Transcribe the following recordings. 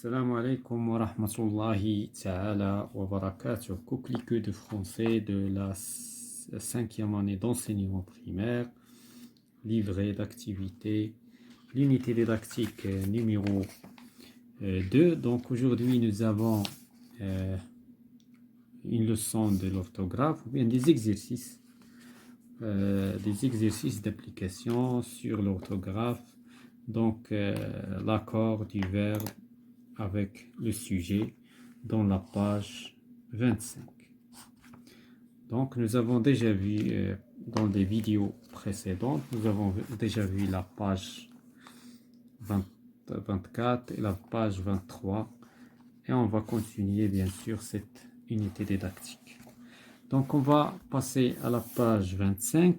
Salam alaikum wa rahmatullahi ta'ala wa barakatuh. Coquelicot de français de la cinquième année d'enseignement primaire, livret d'activité, l'unité didactique numéro 2. Donc aujourd'hui nous avons une leçon de l'orthographe ou bien des exercices d'application sur l'orthographe. Donc l'accord du verbe avec le sujet dans la page 25. Donc nous avons déjà vu dans des vidéos précédentes, nous avons déjà vu la page 24 et la page 23 et on va continuer bien sûr cette unité didactique. Donc on va passer à la page 25.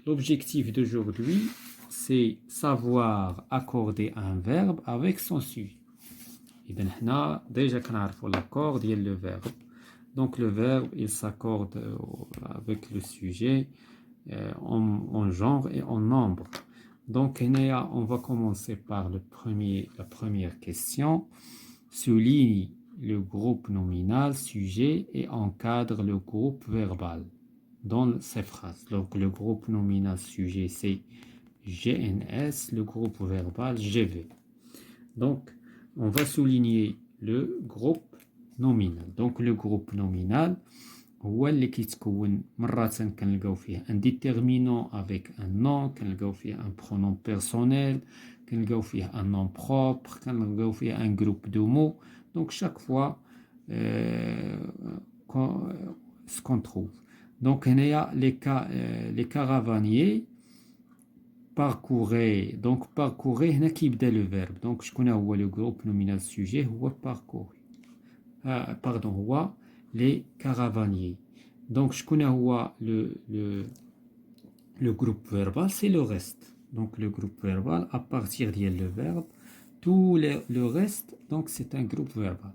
L'objectif d'aujourd'hui c'est savoir accorder un verbe avec son sujet. إذا احنا déjà كنعرفوا l'accord ديال le verbe. Donc le verbe il s'accorde avec le sujet en genre et en nombre. Donc هنايا on va commencer par la première question. Souligne le groupe nominal sujet et encadre le groupe verbal dans ces phrases. Donc le groupe nominal sujet c'est GNS, le groupe verbal GV. Donc on va souligner le groupe nominal. Donc le groupe nominal هو اللي كيتكون مرات كنلقاو فيه un déterminant avec un nom, كنلقاو فيه un pronom personnel, كنلقاو فيه un nom propre, كنلقاو فيه un groupe de mots. Donc chaque fois ce qu'on trouve. Donc هنايا les caravaniers parcourir. Donc parcourir هنا كيبدا le verbe. Donc شكون هو le groupe nominal sujet هو parcourir. Pardon هو les caravaniers. Donc شكون هو le groupe verbal c'est le reste. Donc le groupe verbal à partir de le verbe tout le reste donc c'est un groupe verbal.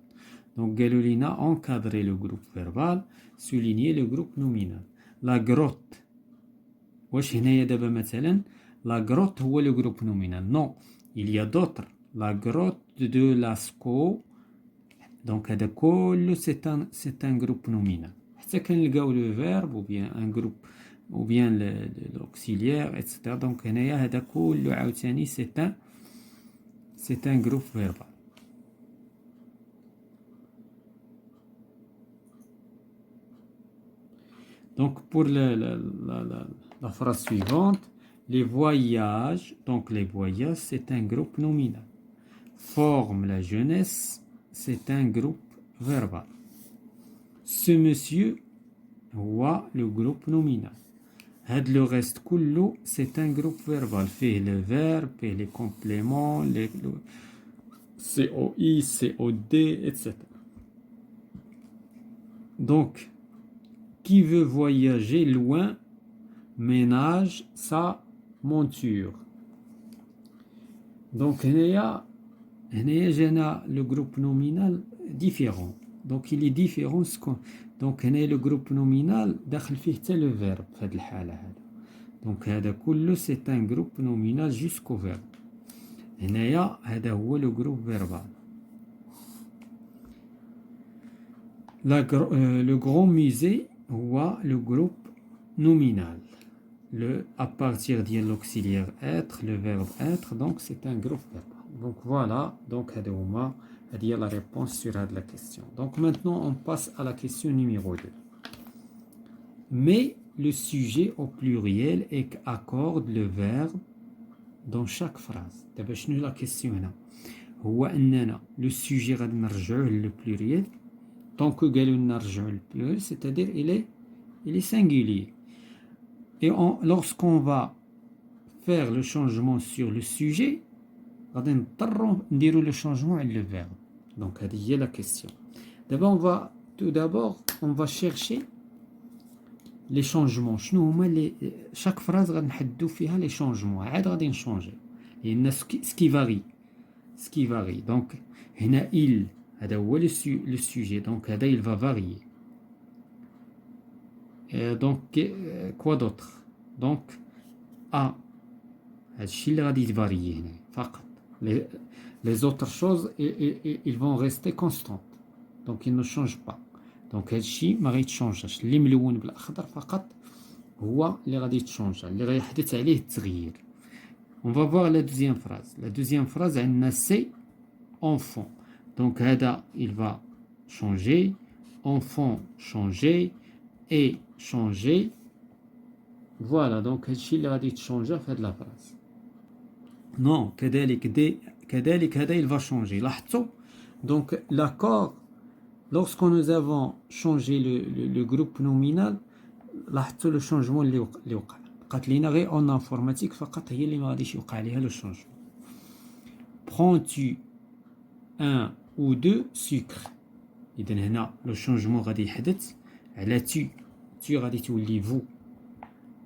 Donc قالوا لينا encadrer le groupe verbal, souligner le groupe nominal. La grotte واش هنايا دابا مثلا la grotte هو le groupe nominal. Non, il y a d'autres. La grotte de Lascaux. Donc هذا كله c'est un groupe nominal. حتى كنلقاو le verbe ou bien un groupe ou bien l'auxiliaire etc. Donc هنايا هذا كله عاوتاني c'est un groupe verbal. Donc pour la phrase suivante, les voyages, donc les voyages, c'est un groupe nominal. Forme la jeunesse, c'est un groupe verbal. Ce monsieur, هو le groupe nominal. هاد le reste كله, c'est un groupe verbal. Fait le verbe, fait les compléments, le COI, COD, etc. Donc, qui veut voyager loin ménage sa monture. Donc هنايا جانا le groupe nominal différent. Donc il est différent. Donc هنا le groupe nominal داخل فيه حتى le verbe في هذه الحالة هذا. Donc هذا كله c'est un groupe nominal jusqu'au verbe. هنايا هذا هو le groupe verbal. Le grand musée هو le groupe nominal. À partir de l'auxiliaire être, le verbe être, donc c'est un groupe verbal. Donc voilà, donc il y a la réponse sur la question. Donc maintenant on passe à la question numéro 2. Mais le sujet au pluriel et accorde le verbe dans chaque phrase. دابا شنو la question هنا؟ هو أننا le sujet غادي نرجعوه le pluriel tant que قالوا نرجعوه le pluriel, c'est-à-dire il est singulier. Et lorsqu'on va faire le changement sur le sujet, غادي نضطروا نديروا le changement avec le verbe. Donc هذه هي la question. D'abord tout d'abord on va chercher les changements. شنو هما chaque phrase غادي نحددوا فيها les changements. عاد غادي نشونجي. لأن ce qui varie. Donc هنا il هذا هو le sujet. Donc هذا il va varier. Donc quoi d'autre? Donc A هادشي اللي غادي يفاريي هنا فقط. Les autres choses, ils vont rester constantes. Donc, ils ne changent pas. Donc, هادشي ما غيتشونجاش. اللي ملون بالأخضر فقط هو اللي غادي يتشونجا، اللي غيحدث عليه التغيير. On va voir la deuxième phrase. La deuxième phrase, عندنا c'est enfant. Donc, هذا, il va changer. Enfant, changer. Et changer. Voilà. Donc, هادشي اللي غادي يتشونجا في هاد la phrase. Non, كذلك هذا, il va changer. لاحظتوا. Donc, l'accord, lorsque nous avons changé le groupe nominal, لاحظتوا le changement اللي وقع. بقات لينا غير en informatique فقط هي اللي ما غاديش يوقع عليها le changement. Prends-tu un ou deux sucres. إذن هنا le changement غادي يحدث على tu غادي تولي vous.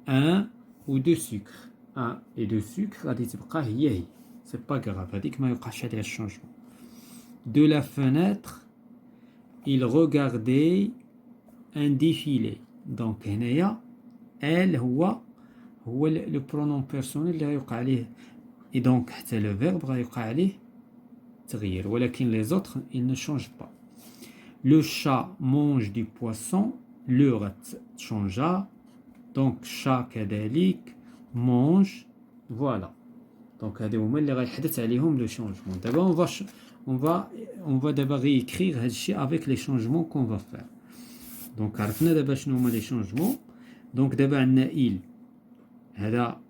Un ou deux sucres. Un et deux sucres غادي تبقى هي. C'est pas grave. هذيك ما يوقعش عليها changement. De la fenêtre, il regardait un défilé. Donc هنايا elle هو le pronom personnel اللي غيوقع عليه. Et donc حتى le verbe غيوقع عليه تغيير. ولكن les autres ils ne changent pas. Le chat mange du poisson. Le rat changea. Donc chat كذلك mange. Voilà. Donc هادو هما اللي غيحدث عليهم le changement. D'abord on va d'abord réécrire هادشي avec les changements qu'on va faire. Donc عرفنا دابا شنو هما les changements. Donc دابا عندنا il. هذا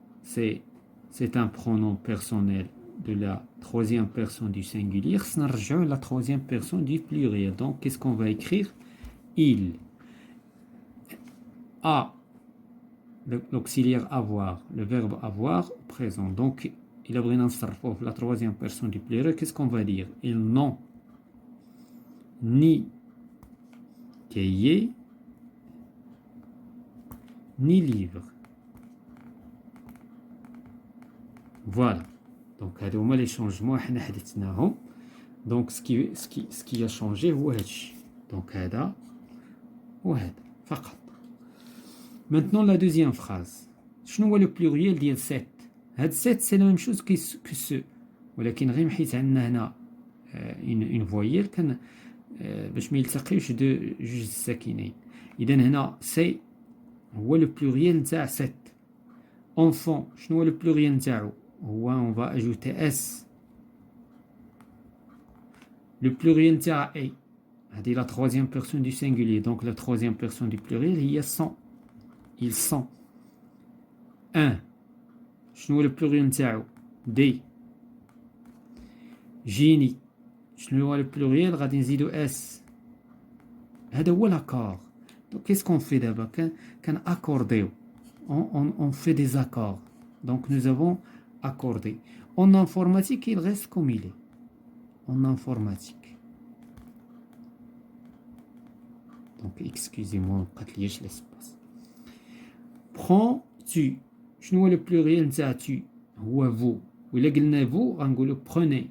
c'est un pronom personnel de la troisième personne du singulier. خصنا نرجعو la troisième personne du pluriel. Donc qu'est-ce qu'on va écrire? Il a l'auxiliaire avoir, le verbe avoir au présent. Donc il a بغينا نصرفوه في la troisième personne du pluriel. Qu'est-ce qu'on va dire? Ils n'ont ni cahier ni livre. Voilà. Donc هادو هما les changements حنا حدثناهم. Donc ce qui a changé هو هادشي. Donc هذا وهذا فقط. Maintenant la deuxième phrase. شنو هو le pluriel ديال set? هاد set c'est la même chose que ce. ولكن غير حيت عندنا هنا une voyelle كان باش ما يلتقيوش جوج ساكنين. اذا هنا سي هو le pluriel نتاع set. Enfant شنو هو le pluriel نتاعو؟ هو on va ajouter s. Le pluriel نتاع est. هذه la troisième personne du singulier. Donc la troisième personne du pluriel هي sont. Ils sont. Un. شنو هو le pluriel نتاعو؟ des. جيني شنو هو le pluriel؟ غادي نزيدو s. هذا هو l'accord. Donc qu'est-ce qu'on fait d'abord? كان accordéo. On fait des accords. Donc nous avons accordé. En informatique, il reste comme il est. En informatique. Donc excusez-moi, قتليش l'espace. Prends-tu. شنو هو le pluriel نتاع tu؟ هو vous. وإلا قلنا vous غنقولو prenez.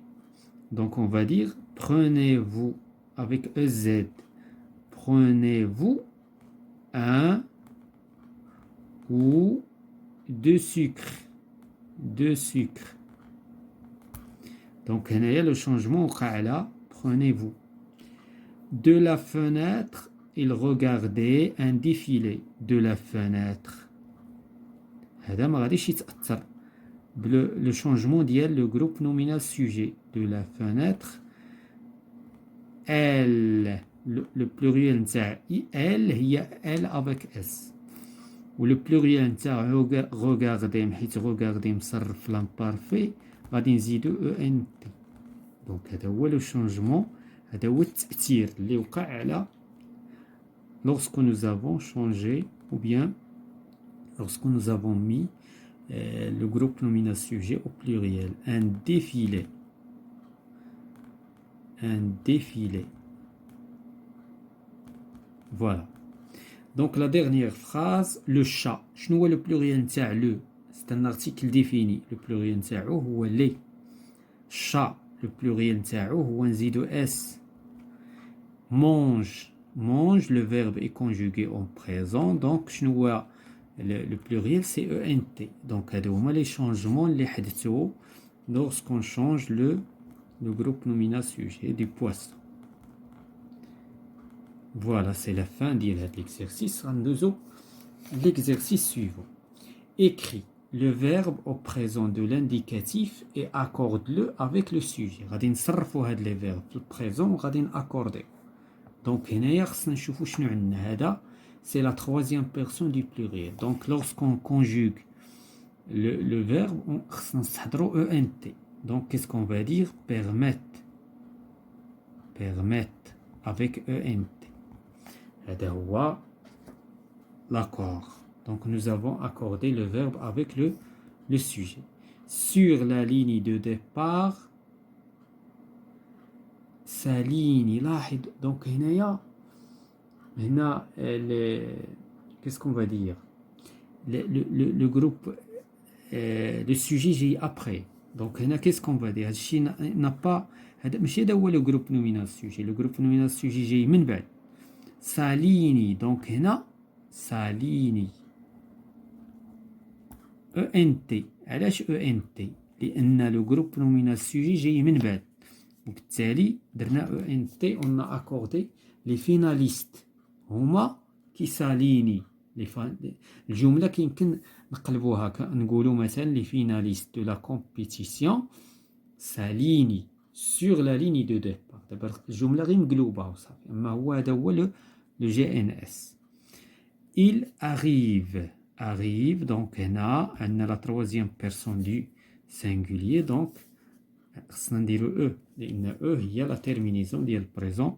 Donc on va dire prenez-vous avec EZ. Prenez-vous un ou deux sucres. Deux sucres. Donc هنايا le changement وقع على prenez-vous. De la fenêtre, il regardait un défilé. De la fenêtre. هذا ما غاديش يتأثر le changement ديال le groupe nominal sujet. De la fenêtre. Elle. Le pluriel نتاع elle هي elle avec s. و le pluriel نتاع regarder حيت regarder مصرف l'imparfait غادي نزيدو ent. دونك هذا هو لو شونجمون. هذا هو التأثير اللي وقع على lorsque nous avons changé ou bien lorsque nous avons mis le groupe nominal sujet au pluriel. Un défilé. Un défilé. Voilà. Donc la dernière phrase, le chat. شنو هو le pluriel نتاع le? C'est un article défini. Le pluriel نتاعو هو les. Chat. Le pluriel نتاعو هو نزيدو s. Mange. Mange, le verbe est conjugué en présent. Donc شنو هو le pluriel c'est ent. Donc هادو هما les changements اللي حدثوا lorsqu'on change le le groupe nominal sujet du poisson. Voilà, c'est la fin de l'exercice. L'exercice suivant. Écris le verbe au présent de l'indicatif et accorde-le avec le sujet. غادي نصرفوا هاد les verbes في البريزون وغادي نaccorder. Donc هنايا خصنا نشوفوا شنو عندنا. هذا c'est la troisième personne du pluriel. Donc lorsqu'on conjugue le verbe, on خصنا نستحضروا ENT. Donc qu'est-ce qu'on va dire? Permettre avec ENT. هذا هو l'accord. Donc nous avons accordé le verbe avec le sujet. Sur la ligne de départ, sa ligne. Donc هنا qu'est-ce qu'on va dire? Le groupe, le sujet j'ai après. Donc هنا qu'est-ce qu'on va dire? هادشي n'a pas, ماشي هذا هو le groupe nominal sujet. Le groupe nominal sujet جاي من بعد. Sa ligne. Donc هنا sa ligne. ENT. علاش ENT؟ لأن لو جروب نومينال سوجي جاي من بعد وبالتالي درنا ENT. on a accordé les finalistes هما كيساليني. الجملة كيمكن نقلبوها نقولوا مثلا les finalistes de la compétition ساليني sur la ligne de départ. دابا الجملة غير مقلوبة وصافي. أما هو هذا هو le GNS. Il arrive. Donc هنا عندنا la troisième personne du singulier. Donc خصنا نديرو E لأن E هي la terminaison ديال البريزون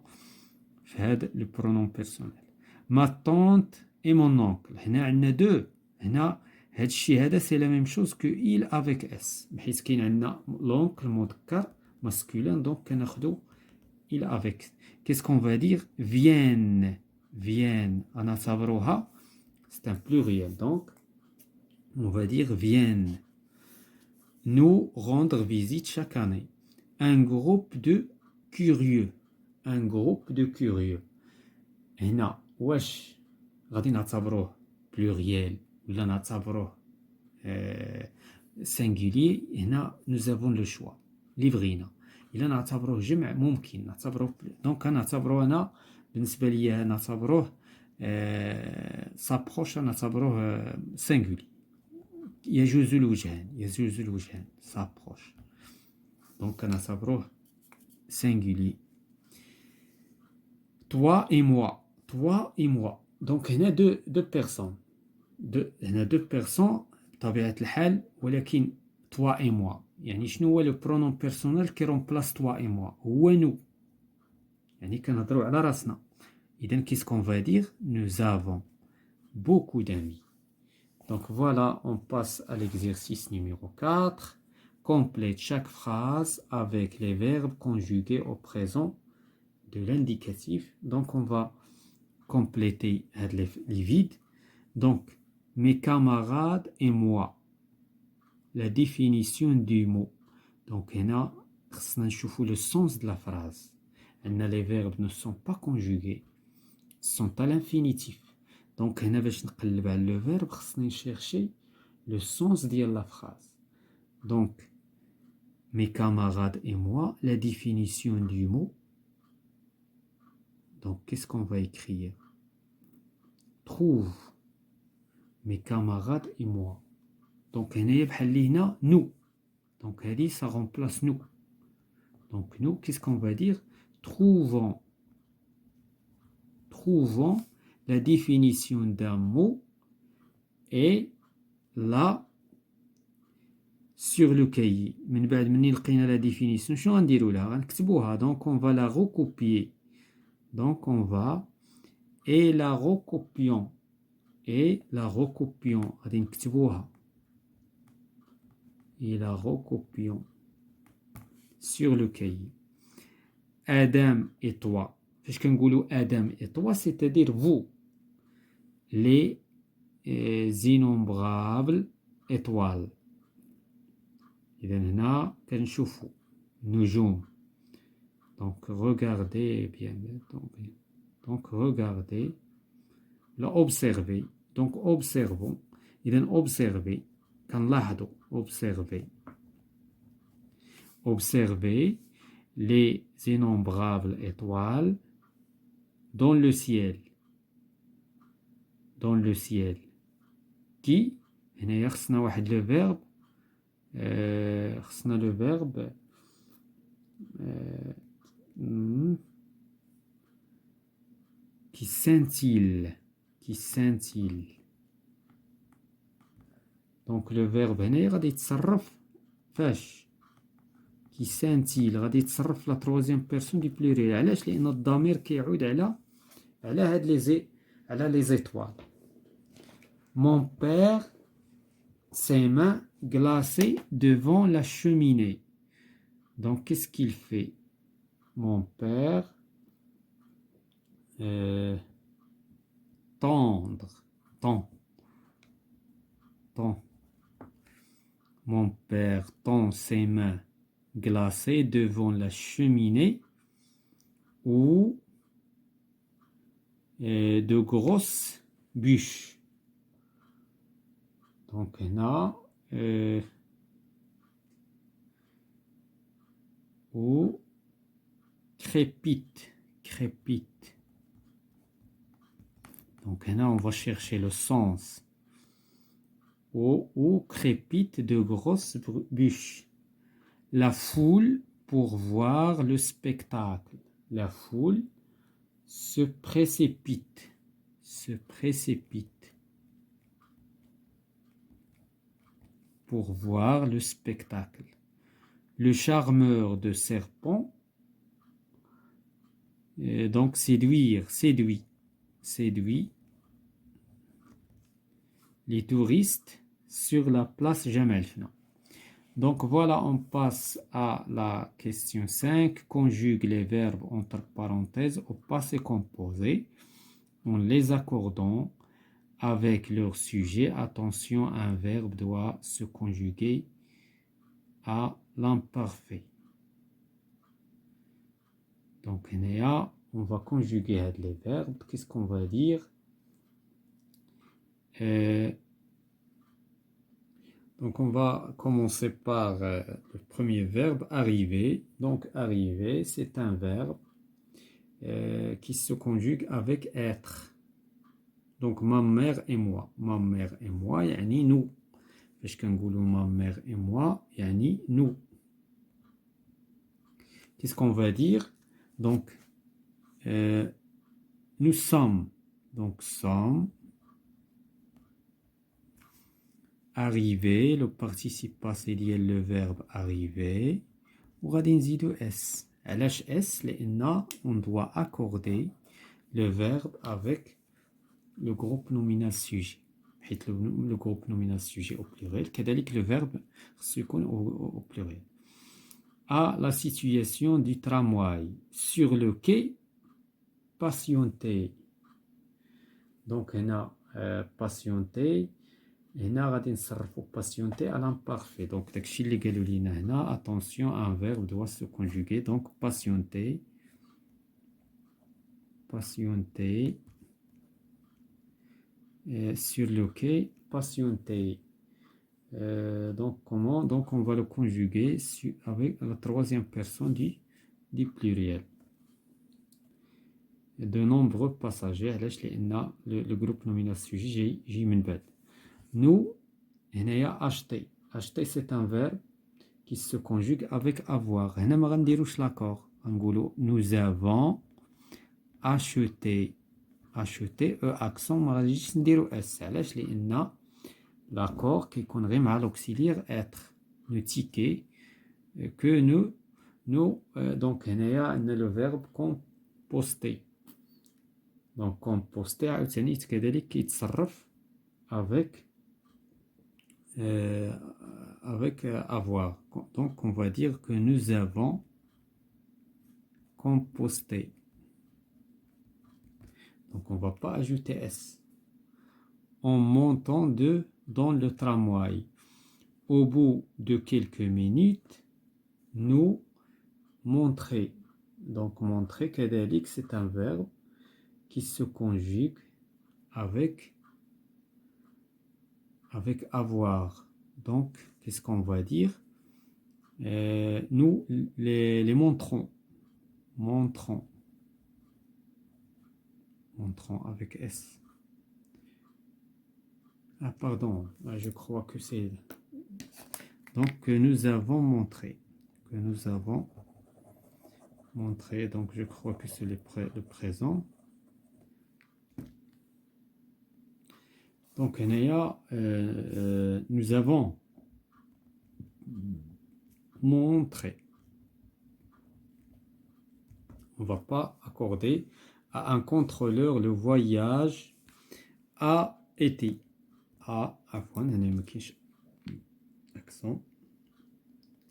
في هذا le pronom personnel. Ma tante et mon oncle. هنا عندنا deux. هنا هاد الشيء هذا c'est la même chose que il avec S. بحيث كاين عندنا l'oncle مذكر masculin. Donc كناخدو il avec. Qu'est-ce qu'on va dire? Viennent. غنعتبروها c'est un pluriel, donc on va dire viennent nous rendre visite chaque année. Un groupe de curieux. هنا واش غادي نعتبروه pluriel ولا نعتبروه singulier؟ هنا nous avons le choix اللي بغينا. إلا نعتبروه جمع ممكن نعتبروه دونك نعتبروه أنا بالنسبة لي نعتبروه s'approche نعتبروه singulier. يجوز الوجهان s'approche. Donc نعتبروه singulier. Toi et moi. Donc هنا deux personnes. هنا deux personnes بطبيعة الحال ولكن toi et moi. يعني شنو هو le pronom personnel qui remplace toi et moi؟ هو nous. يعني كنهضروا على راسنا. إذن qu'est-ce qu'on va dire? Nous avons beaucoup d'amis. Donc voilà, on passe à l'exercice numéro 4. Complète chaque phrase avec les verbes conjugués au présent de l'indicatif. Donc on va compléter les vides. Donc, mes camarades et moi. La définition du mot. Donc هنا خصنا نشوفوا le sens de la phrase. Les verbes ne sont pas conjugués. Sont à l'infinitif. Donc هنا باش نقلب على le verbe خصني chercher le sens ديال la phrase. Donc mes camarades et moi, la définition du mot. Donc qu'est-ce qu'on va écrire? Trouve mes camarades et moi. Donc هنايا بحال اللي هنا nous. Donc هذه ça remplace nous. Donc nous, qu'est-ce qu'on va dire? Trouvons la définition d'un mot et là sur le cahier. من بعد مني لقينا la définition شنو غنديروا لها؟ غنكتبوها. Donc on va la recopier. Donc on va et la recopions غادي نكتبوها et la recopions sur le cahier. Adam et toi. فاش كنقولوا Adam et toi, c'est-à-dire vous, les innombrables étoiles. إذا هنا كنشوفوا نجوم. Donc regardez bien. Donc regardez. Là observez. Donc observons. إذا observez. كنلاحظوا observez. les innombrables étoiles dans le ciel. Dans le ciel. Qui, هنا خصنا واحد le verbe, خصنا le verbe qui scintille. Qui scintille. Donc le verbe هنا غادي يتصرف فاش qui scintille غادي يتصرف لا troisième personne du pluriel. علاش؟ لأن الضمير كيعود على هاد les étoiles. Mon père, ses mains glacées devant la cheminée. Donc qu'est-ce qu'il fait? Mon père tend. Mon père tend ses mains glacées devant la cheminée où de grosses bûches. Donc هنا où crépite. Donc هنا on va chercher le sens. Où crépite de grosses bûches. La foule pour voir le spectacle. La foule se précipite. Pour voir le spectacle. Le charmeur de serpent, donc séduit les touristes sur la place Jamal Fna. Donc voilà, on passe à la question 5. Conjugue les verbes entre parenthèses au passé composé en les accordant avec leur sujet. Attention, un verbe doit se conjuguer à l'imparfait. Donc on va conjuguer les verbes. Qu'est-ce qu'on va dire? Donc on va commencer par le premier verbe, arriver. Donc arriver, c'est un verbe qui se conjugue avec être. Donc ma mère et moi. Ma mère et moi, yani nous. Parce qu'on dit ma mère et moi, yani nous. Qu'est-ce qu'on va dire? Donc nous sommes. Donc sommes. Arriver, le participe passé lié le verbe arriver. وغادي نزيدو s. علاش s؟ لأن on doit accorder le verbe avec le groupe nominal sujet. حيت le groupe nominal sujet au pluriel. كذلك le verbe خصو يكون au pluriel. À la situation du tramway. Sur le quai, patienter. Donc هنا patienter. هنا غادي نصرفو patienter à l'imparfait. Donc داكشي اللي قالوا لينا هنا. Attention, un verbe doit se conjuguer. Donc patienter. Sur le quai, patienter. Donc comment? Donc on va le conjuguer avec la troisième personne du pluriel. De nombreux passagers. علاش؟ لأن le groupe nominal sujet جاي من بعد. Nous, هنايا acheter. Acheter, c'est un verbe qui se conjugue avec avoir. هنا ما غنديروش l'accord. غنقولوا nous avons acheté. Acheter, accent ما غاديش نديرو s. علاش؟ لأن l'accord كيكون غير مع l'auxiliaire être. Le ticket que nous donc هنايا عندنا le verbe composter. Donc composter عاوتاني كذلك كيتصرف avec avoir. Donc on va dire que nous avons composté. Donc on ne va pas ajouter s. En montant dans le tramway. Au bout de quelques minutes, nous montrer. Donc montrer كذلك c'est un verbe qui se conjugue avec avoir. Donc, qu'est-ce qu'on va dire? nous les montrons avec S. Ah pardon, je crois que c'est donc que nous avons montré donc je crois que c'est le présent. Donc nous avons montré. On ne va pas accorder à un contrôleur le voyage a été. Accent.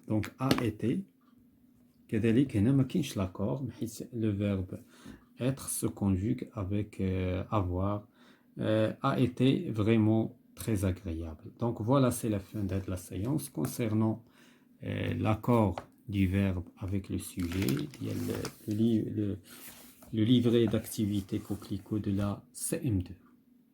Donc a été. l'accord, le verbe être se conjugue avec avoir. A été vraiment très agréable. Donc voilà, c'est la fin de la séance. Concernant l'accord du verbe avec le sujet, il y a le livret d'activité coquelicot de la CM2.